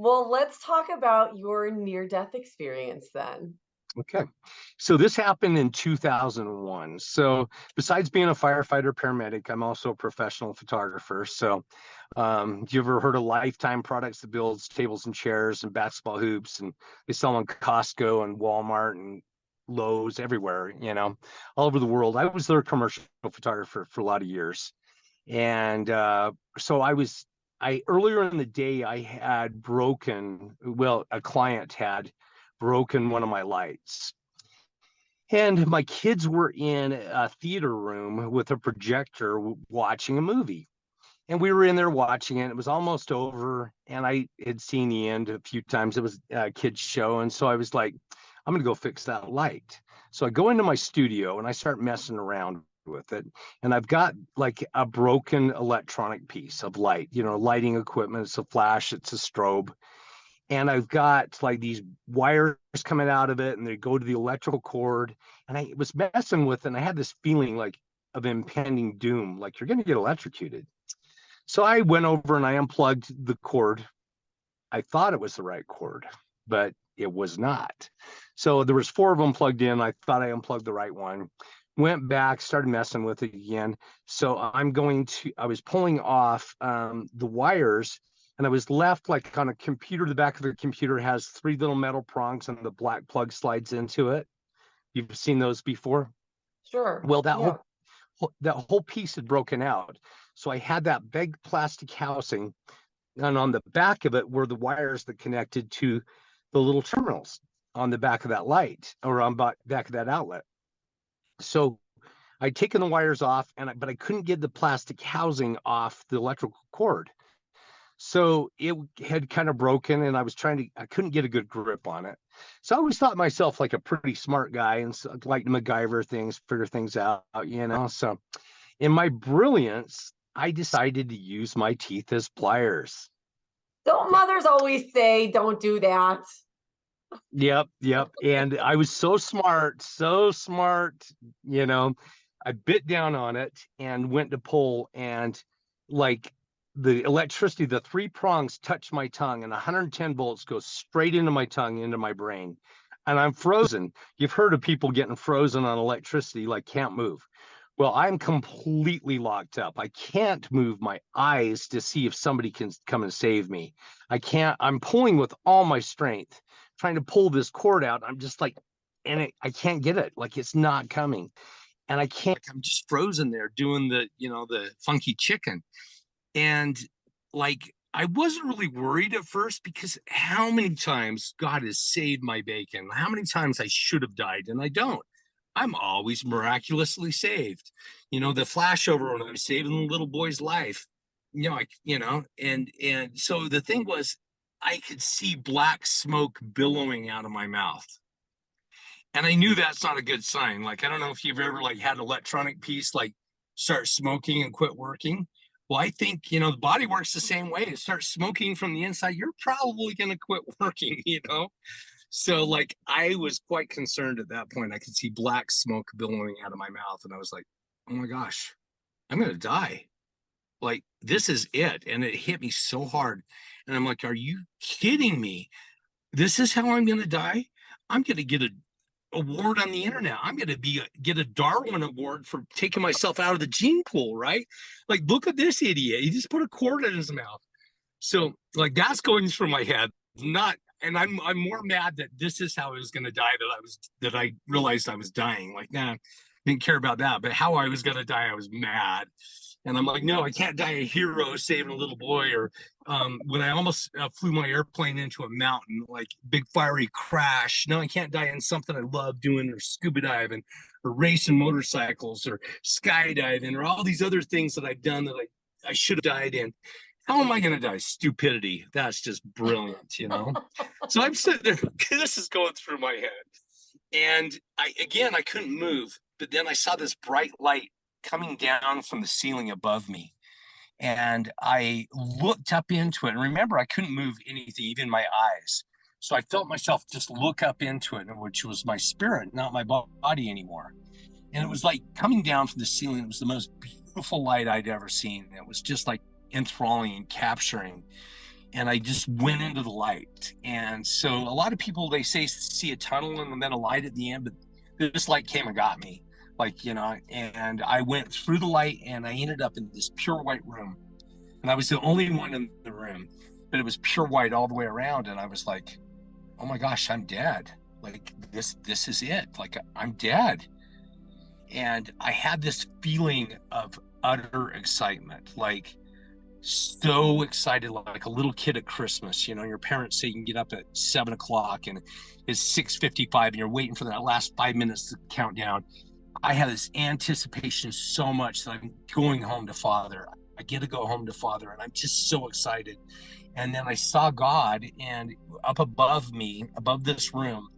Well, let's talk about your near-death experience then. Okay. So this happened in 2001. So besides being a firefighter paramedic, I'm also a professional photographer. So you ever heard of Lifetime Products that builds tables and chairs and basketball hoops, and they sell them in Costco and Walmart and Lowe's everywhere, all over the world. I was their commercial photographer for a lot of years. And so I earlier in the day, I had a client had broken one of my lights. And my kids were in a theater room with a projector watching a movie. And we were in there watching it. It was almost over. And I had seen the end a few times. It was a kid's show. And so I was like, I'm going to go fix that light. So I go into my studio and I start messing around with it. And I've got like a broken electronic piece of light, lighting equipment. It's a flash, it's a strobe. And I've got like these wires coming out of it and they go to the electrical cord. And I was messing with it and I had this feeling like of impending doom, like you're going to get electrocuted. So I went over and I unplugged the cord. I thought it was the right cord, but it was not. So there was 4 of them plugged in. I thought I unplugged the right one. Went back, started messing with it again. So I was pulling off the wires, and I was left like on a computer. The back of the computer has 3 little metal prongs and the black plug slides into it. You've seen those before? Sure. Well, Yeah. that whole piece had broken out. So I had that big plastic housing, and on the back of it were the wires that connected to the little terminals on the back of that light, or on back of that outlet. So I'd taken the wires off, but I couldn't get the plastic housing off the electrical cord. So it had kind of broken, and I couldn't get a good grip on it. So I always thought myself like a pretty smart guy, and so, like MacGyver things, figure things out. So in my brilliance, I decided to use my teeth as pliers. Don't mothers always say, "Don't do that"? Yep, yep. And I was so smart, you know. I bit down on it and went to pull, and like the electricity, the 3 prongs touch my tongue, and 110 volts go straight into my tongue, into my brain. And I'm frozen. You've heard of people getting frozen on electricity, like can't move. Well, I'm completely locked up. I can't move my eyes to see if somebody can come and save me. I'm pulling with all my strength, trying to pull this cord out. I'm just like, I can't get it. Like it's not coming. And I can't, I'm just frozen there doing the funky chicken. And like, I wasn't really worried at first, because how many times God has saved my bacon? How many times I should have died and I don't? I'm always miraculously saved. The flashover when I was saving the little boy's life. And so the thing was, I could see black smoke billowing out of my mouth. And I knew that's not a good sign. Like, I don't know if you've ever like had an electronic piece like start smoking and quit working. Well, I think, the body works the same way. It starts smoking from the inside, you're probably going to quit working. So like I was quite concerned at that point. I could see black smoke billowing out of my mouth. And I was like, oh my gosh, I'm going to die. Like, this is it. And it hit me so hard. And I'm like, are you kidding me? This is how I'm going to die? I'm going to get an award on the internet. I'm going to get a Darwin Award for taking myself out of the gene pool, right? Like, look at this idiot. He just put a cord in his mouth. So like that's going through my head. And I'm more mad that this is how I was going to die, that I realized I was dying. Like, nah, didn't care about that. But how I was going to die, I was mad. And I'm like, no, I can't die a hero saving a little boy. Or when I almost flew my airplane into a mountain, like big fiery crash. No, I can't die in something I love doing, or scuba diving, or racing motorcycles, or skydiving, or all these other things that I've done that I should have died in. How am I going to die? Stupidity. That's just brilliant, So I'm sitting there, this is going through my head. And I couldn't move, but then I saw this bright light coming down from the ceiling above me. And I looked up into it. And remember, I couldn't move anything, even my eyes. So I felt myself just look up into it, which was my spirit, not my body anymore. And it was like coming down from the ceiling. It was the most beautiful light I'd ever seen. It was just like enthralling and capturing. and I just went into the light. And so a lot of people, they say see a tunnel and then a light at the end, but this light came and got me. Like, and I went through the light and I ended up in this pure white room. And I was the only one in the room, but it was pure white all the way around. And I was like, oh my gosh, I'm dead. Like this is it. Like I'm dead. And I had this feeling of utter excitement, like so excited, like a little kid at Christmas. Your parents say you can get up at 7 o'clock and it's 6:55 and you're waiting for that last 5 minutes to count down. I had this anticipation so much that I'm going home to Father. I get to go home to Father, and I'm just so excited. And then I saw God and up above me, above this room,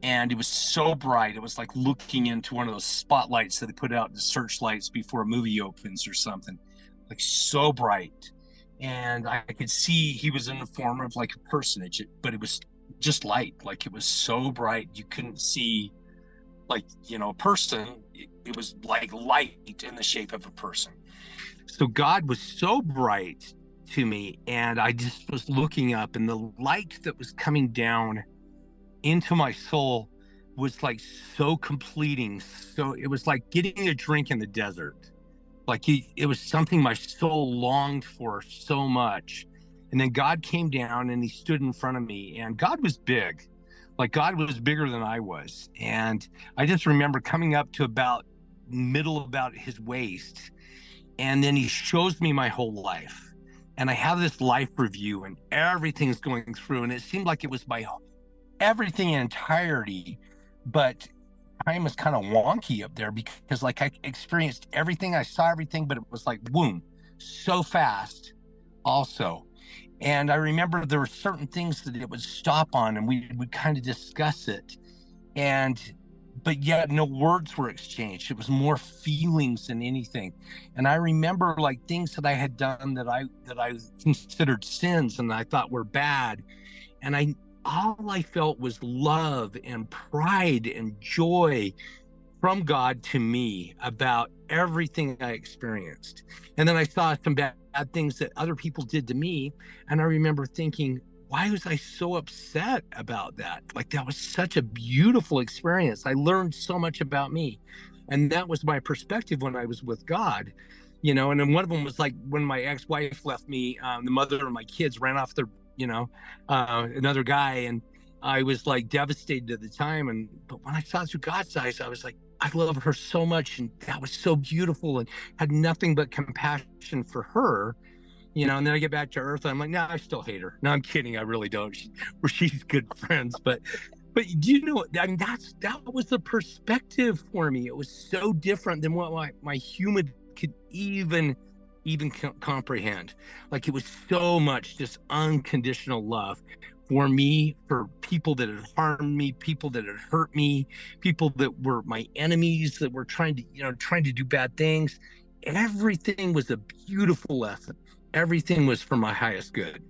and it was so bright. It was like looking into one of those spotlights that they put out in the searchlights before a movie opens or something, like so bright. And I could see he was in the form of like a personage, but it was just light. Like it was so bright you couldn't see, like, a person. It was like light in the shape of a person. So God was so bright to me, and I just was looking up, and the light that was coming down into my soul was like so completing. So it was like getting a drink in the desert. Like it was something my soul longed for so much. And then God came down and he stood in front of me, and God was big. Like God was bigger than I was. And I just remember coming up to about middle about his waist. And then he shows me my whole life. And I have this life review and everything's going through. And it seemed like it was my everything in entirety, but time was kind of wonky up there because like I experienced everything, I saw everything, but it was like boom, so fast also. And I remember there were certain things that it would stop on and we would kind of discuss it. And but yet no words were exchanged. It was more feelings than anything. And I remember like things that I had done that I considered sins and I thought were bad. And all I felt was love and pride and joy from God to me about everything I experienced. And then I saw some bad things that other people did to me. And I remember thinking, why was I so upset about that? Like, that was such a beautiful experience. I learned so much about me. And that was my perspective when I was with God. And then one of them was like when my ex-wife left me, the mother of my kids ran off another guy. And I was like devastated at the time. But when I saw it through God's eyes, I was like, I love her so much. And that was so beautiful and had nothing but compassion for her. And then I get back to Earth and I'm like, no, I still hate her. No, I'm kidding. I really don't. She's good friends. But do you know, I mean, that was the perspective for me. It was so different than what my human could even comprehend. Like it was so much just unconditional love for me, for people that had harmed me, people that had hurt me, people that were my enemies that were trying to do bad things. Everything was a beautiful lesson. Everything was for my highest good.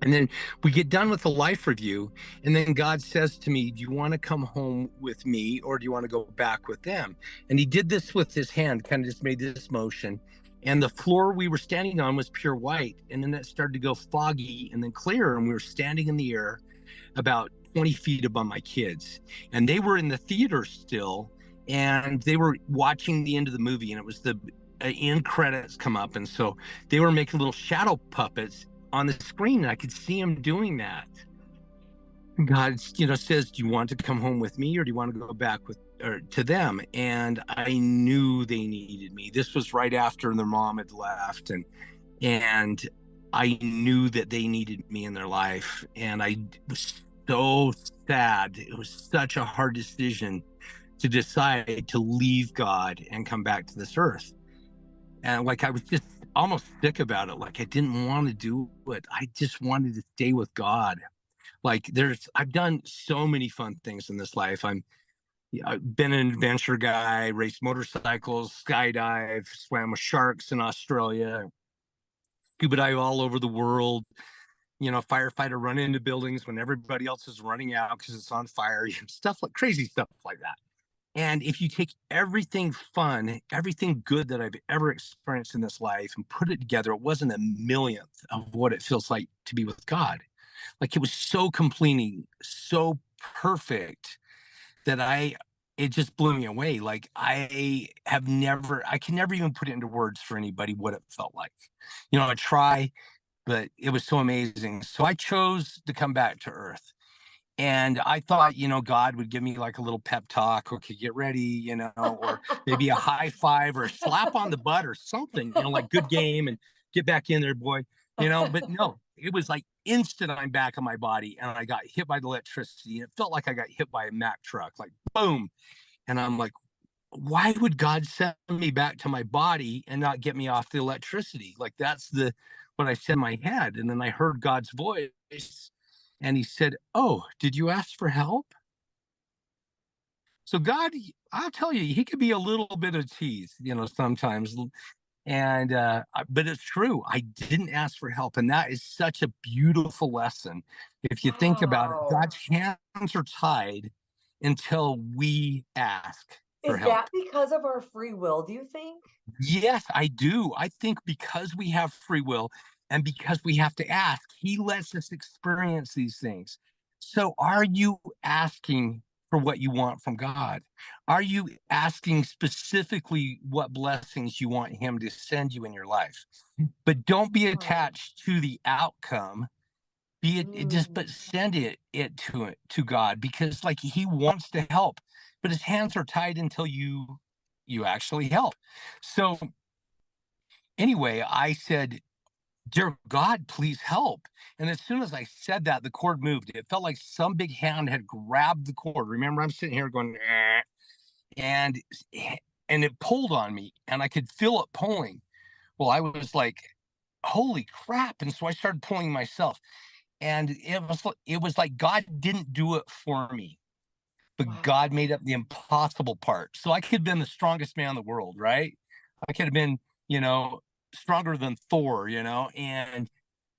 And then we get done with the life review, and then God says to me, do you want to come home with me or do you want to go back with them? And he did this with his hand, kind of just made this motion. And the floor we were standing on was pure white. And then it started to go foggy and then clear. And we were standing in the air about 20 feet above my kids. And they were in the theater still, and they were watching the end of the movie. And it was the end credits come up. And so they were making little shadow puppets on the screen, and I could see him doing that. God, says, do you want to come home with me or do you want to go back to them? And I knew they needed me. This was right after their mom had left, and I knew that they needed me in their life. And I was so sad. It was such a hard decision to decide to leave God and come back to this earth. And like I was just almost sick about it. Like I didn't want to do it. I just wanted to stay with God. Like I've done so many fun things in this life. I've been an adventure guy, raced motorcycles, skydive, swam with sharks in Australia, scuba dive all over the world. Firefighter, run into buildings when everybody else is running out because it's on fire. Stuff like crazy stuff like that. And if you take everything fun, everything good that I've ever experienced in this life and put it together, it wasn't a millionth of what it feels like to be with God. Like it was so completing, so perfect that it just blew me away. Like I can never even put it into words for anybody what it felt like. I try, but it was so amazing. So I chose to come back to Earth. And I thought, God would give me like a little pep talk, okay, get ready, or maybe a high five or a slap on the butt or something, like good game and get back in there, boy. But no, it was like instant I'm back on my body and I got hit by the electricity. And it felt like I got hit by a Mack truck, like boom. And I'm like, why would God send me back to my body and not get me off the electricity? Like that's what I said in my head. And then I heard God's voice and he said, "Oh, did you ask for help?" So God, I'll tell you, he could be a little bit of tease, sometimes. And but it's true. I didn't ask for help. And that is such a beautiful lesson. If you think about it, Wow. God's hands are tied until we ask for Is that help. because of our free will, do you think? Yes, I do. I think because we have free will and because we have to ask, he lets us experience these things. So, are you asking for what you want from God? Are you asking specifically what blessings you want him to send you in your life? But don't be Right. attached to the outcome. Be it just, Mm. but send it to God because, like, he wants to help, but his hands are tied until you actually help. So anyway, I said, "Dear God, please help." And as soon as I said that, the cord moved. It felt like some big hand had grabbed the cord. Remember, I'm sitting here going, and and it pulled on me, and I could feel it pulling. Well, I was like, "Holy crap!" And so I started pulling myself, and it was like God didn't do it for me, but God Wow. made up the impossible part. So I could have been the strongest man in the world, right? I could have been, you know, stronger than Thor, and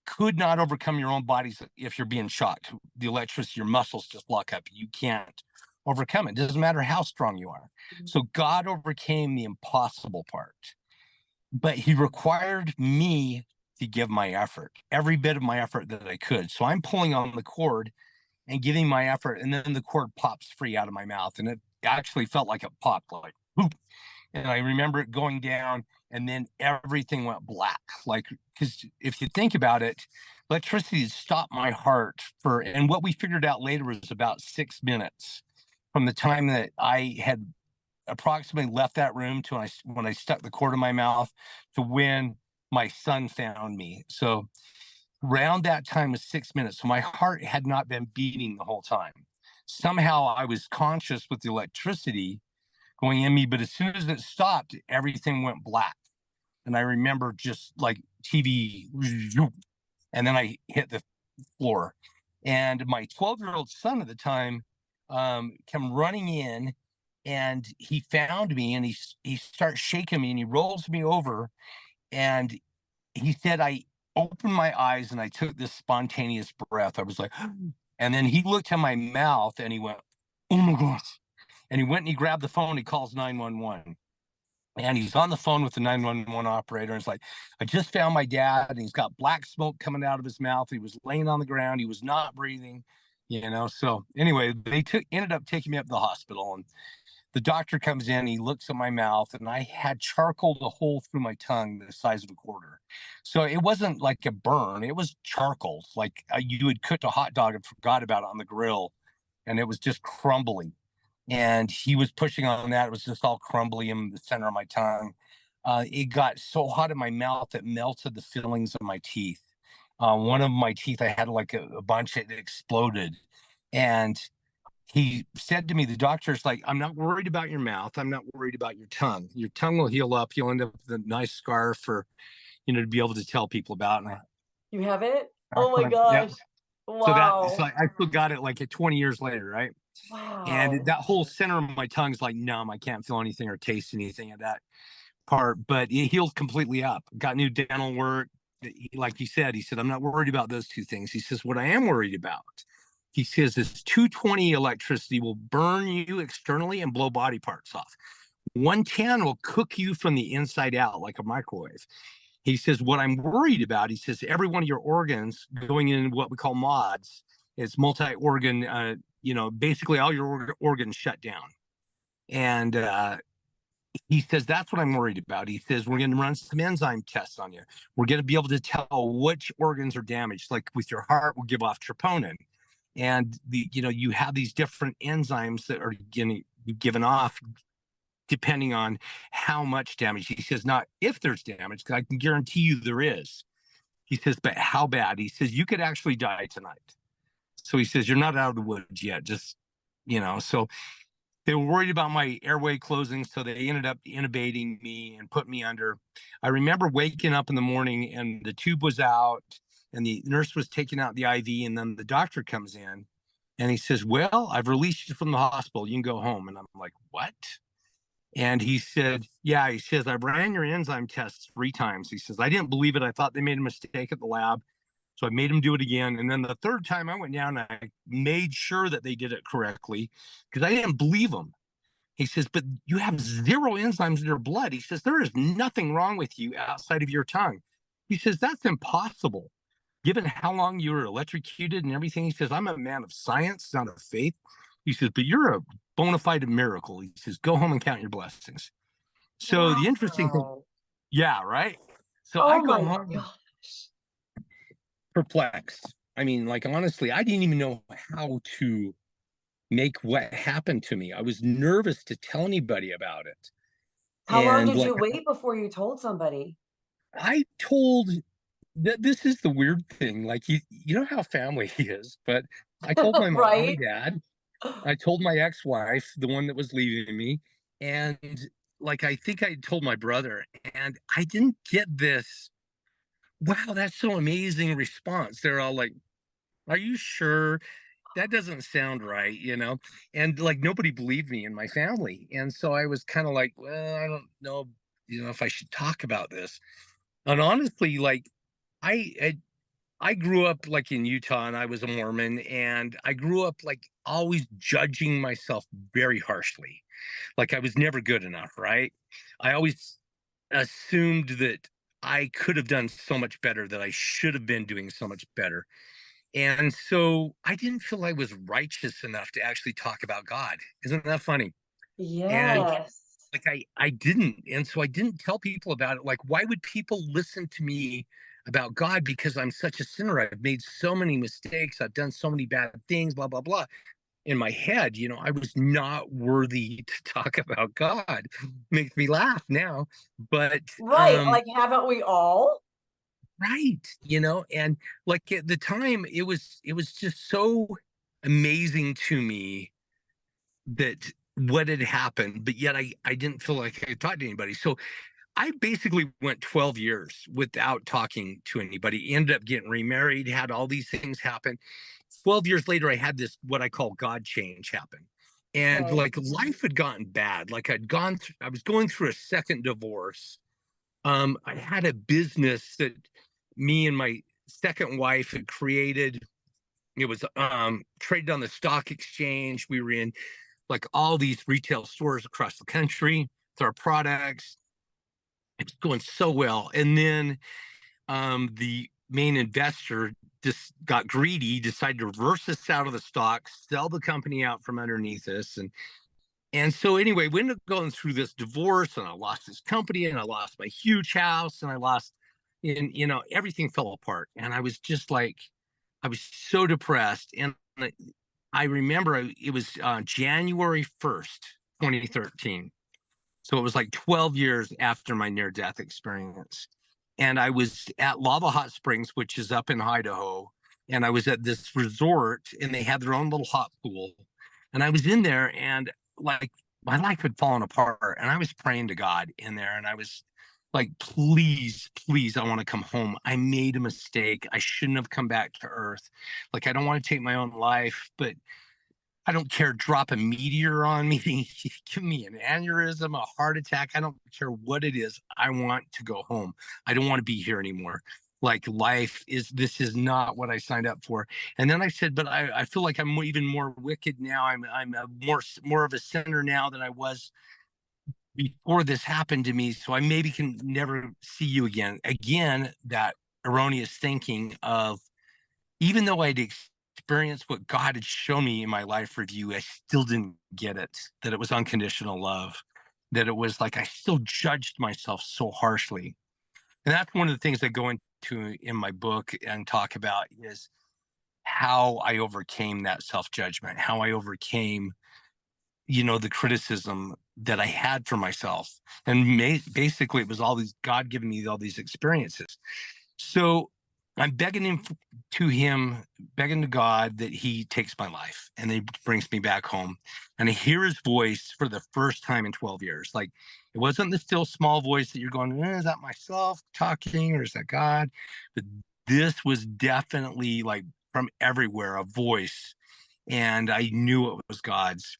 could not overcome your own bodies if you're being shocked. The electricity, your muscles just lock up. You can't overcome it. It doesn't matter how strong you are. So God overcame the impossible part, but he required me to give my effort, every bit of my effort that I could. So I'm pulling on the cord and giving my effort, and then the cord pops free out of my mouth. And it actually felt like it popped like whoop. And I remember it going down, and then everything went black. Like, because if you think about it, electricity stopped my heart and what we figured out later was about 6 minutes from the time that I had approximately left that room to when I stuck the cord in my mouth to when my son found me. So around that time was 6 minutes. So my heart had not been beating the whole time. Somehow I was conscious with the electricity going in me, but as soon as it stopped, everything went black. And I remember just like TV, and then I hit the floor. And my 12-year-old son at the time came running in, and he found me, and he starts shaking me, and he rolls me over, and he said I opened my eyes and I took this spontaneous breath. I was like, and then he looked at my mouth and he went, "Oh my gosh." And he went and he grabbed the phone. He calls 911. And he's on the phone with the 911 operator. And it's like, "I just found my dad, and he's got black smoke coming out of his mouth. He was laying on the ground. He was not breathing. So anyway, they ended up taking me up to the hospital. And the doctor comes in, he looks at my mouth, and I had charcoal a hole through my tongue the size of a quarter. So it wasn't like a burn, it was charcoal. Like you had cooked a hot dog and forgot about it on the grill, and it was just crumbly. And he was pushing on that. It was just all crumbly in the center of my tongue. It got so hot in my mouth it melted the fillings of my teeth. One of my teeth, I had like a bunch, it exploded. And he said to me, the doctor's like, "I'm not worried about your mouth. I'm not worried about your tongue. Your tongue will heal up. You'll end up with a nice scar to be able to tell people about." And You have it? Oh my actually, yeah. gosh. So Wow. I still got it like 20 years later, right? And Wow. that whole center of my tongue's like numb. I can't feel anything or taste anything of that part, but it healed completely up. Got new dental work. Like he said, "I'm not worried about those two things." He says, "What I am worried about He says this 220 electricity will burn you externally and blow body parts off. 110 will cook you from the inside out like a microwave. He says, what I'm worried about, he says, every one of your organs going in what we call mods is multi-organ, basically all your organs shut down. And he says, that's what I'm worried about. He says, we're going to run some enzyme tests on you. We're going to be able to tell which organs are damaged. Like with your heart, we'll give off troponin. And you have these different enzymes that are getting given off depending on how much damage. He says, not if there's damage, because I can guarantee you there is. He says, but how bad? He says, you could actually die tonight. So he says, you're not out of the woods yet. Just, so they were worried about my airway closing. So they ended up intubating me and put me under. I remember waking up in the morning and the tube was out and the nurse was taking out the IV. And then the doctor comes in and he says, well, I've released you from the hospital. You can go home. And I'm like, what? And he said, yeah, he says, I ran your enzyme tests 3 times. He says, I didn't believe it. I thought they made a mistake at the lab. So I made him do it again. And then the third time I went down and I made sure that they did it correctly because I didn't believe him. He says, but you have 0 enzymes in your blood. He says, there is nothing wrong with you outside of your tongue. He says, that's impossible. Given how long you were electrocuted and everything, he says, I'm a man of science, not of faith. He says, but you're a bona fide miracle. He says, go home and count your blessings. So the interesting thing, Wow. yeah, right. So I Oh go my home gosh. perplexed. I mean, like, honestly, I didn't even know how to make what happened to me. I was nervous to tell anybody about it. How long And did like, you wait before you told somebody? I told that this is the weird thing. Like, you know how family is, but I told my mom and Right? dad, I told my ex-wife, the one that was leaving me, and like I think I told my brother, and I didn't get this, wow, that's so amazing response. They're all like, are you sure? That doesn't sound right, And like nobody believed me in my family. And so I was kind of like, well, I don't know, if I should talk about this. And honestly, like I, I I grew up like in Utah and I was a Mormon and I grew up like always judging myself very harshly. Like I was never good enough, right? I always assumed that I could have done so much better, that I should have been doing so much better. And so I didn't feel I was righteous enough to actually talk about God. Isn't that funny? And Yes. like I didn't. And so I didn't tell people about it. Like, why would people listen to me about God? Because I'm such a sinner. I've made so many mistakes. I've done so many bad things, blah, blah, blah. In my head, I was not worthy to talk about God. Makes me laugh now. But Right, like, haven't we all? right, and like at the time it was just so amazing to me that what had happened, but yet I didn't feel like I could talk to anybody. So I basically went 12 years without talking to anybody, ended up getting remarried, had all these things happen. 12 years later, I had this what I call God change happen. And Okay. like life had gotten bad. Like I was going through a second divorce. I had a business that me and my second wife had created. It was traded on the stock exchange. We were in like all these retail stores across the country with our products. It was going so well. And then the main investor just got greedy, decided to reverse us out of the stock, sell the company out from underneath us. And so anyway, we ended up going through this divorce and I lost this company and I lost my huge house and I lost everything fell apart. And I was just like, I was so depressed. And I remember it was January 1st, 2013. So it was like 12 years after my near death experience. And I was at Lava Hot Springs, which is up in Idaho. And I was at this resort and they had their own little hot pool. And I was in there and like my life had fallen apart. And I was praying to God in there. And I was like, please, please, I want to come home. I made a mistake. I shouldn't have come back to Earth. Like, I don't want to take my own life, but I don't care. Drop a meteor on me, give me an aneurysm, a heart attack. I don't care what it is. I want to go home. I don't want to be here anymore. like this is not what I signed up for. And then I said, but I feel like I'm even more wicked now. I'm a more of a sinner now than I was before this happened to me. So I maybe can never see you again. Again, that erroneous thinking of, even though I'd experienced what God had shown me in my life review, I still didn't get it, that it was unconditional love, that it was like I still judged myself so harshly. And that's one of the things I go into in my book and talk about, is how I overcame that self-judgment, how I overcame, the criticism that I had for myself. And basically, it was all these, God giving me all these experiences. So I'm begging to God that He takes my life and He brings me back home. And I hear His voice for the first time in 12 years. Like, it wasn't the still small voice that you're going, is that myself talking or is that God? But this was definitely like from everywhere, a voice. And I knew it was God's.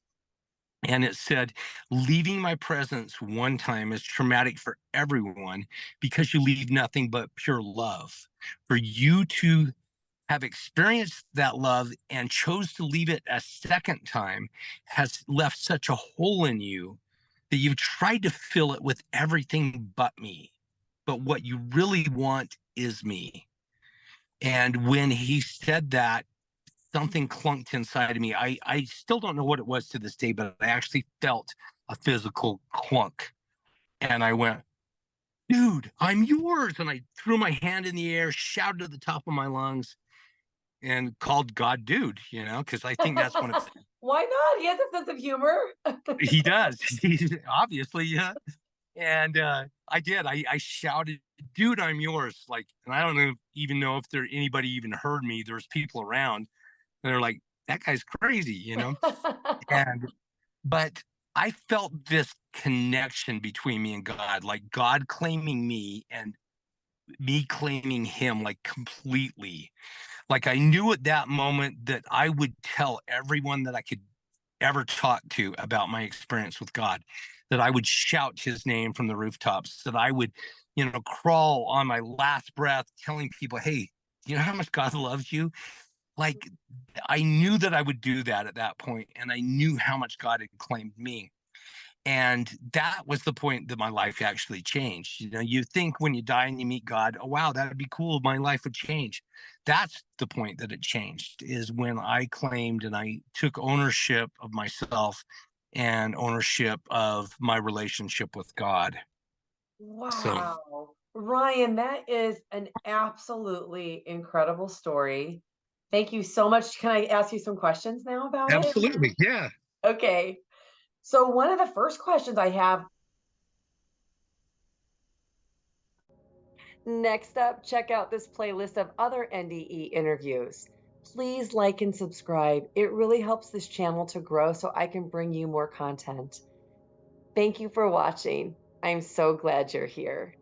And it said, leaving my presence one time is traumatic for everyone because you leave nothing but pure love. For you to have experienced that love and chose to leave it a second time has left such a hole in you that you've tried to fill it with everything but me. But what you really want is me. And when he said that, something clunked inside of me. I still don't know what it was to this day, but I actually felt a physical clunk. And I went, dude, I'm yours. And I threw my hand in the air, shouted at the top of my lungs, and called God dude, because I think that's one of Why not? He has a sense of humor. he does. He obviously, yeah. And I did. I shouted, dude, I'm yours. Like, and I don't even know if anybody even heard me. There was people around, and they're like, that guy's crazy. And but I felt this connection between me and God, like God claiming me and me claiming him, like completely. Like I knew at that moment that I would tell everyone that I could ever talk to about my experience with God, that I would shout his name from the rooftops, that I would, crawl on my last breath telling people, hey, you know how much God loves you? Like, I knew that I would do that at that point, and I knew how much God had claimed me. And that was the point that my life actually changed. You think when you die and you meet God, oh wow, that'd be cool, my life would change. That's the point that it changed, is when I claimed and I took ownership of myself and ownership of my relationship with God. So Wow. Ryan, that is an absolutely incredible story. Thank you so much. Can I ask you some questions now about it? absolutely, yeah. Okay. So, one of the first questions I have. Next up, check out this playlist of other NDE interviews. Please like and subscribe. It really helps this channel to grow so I can bring you more content. Thank you for watching. I'm so glad you're here.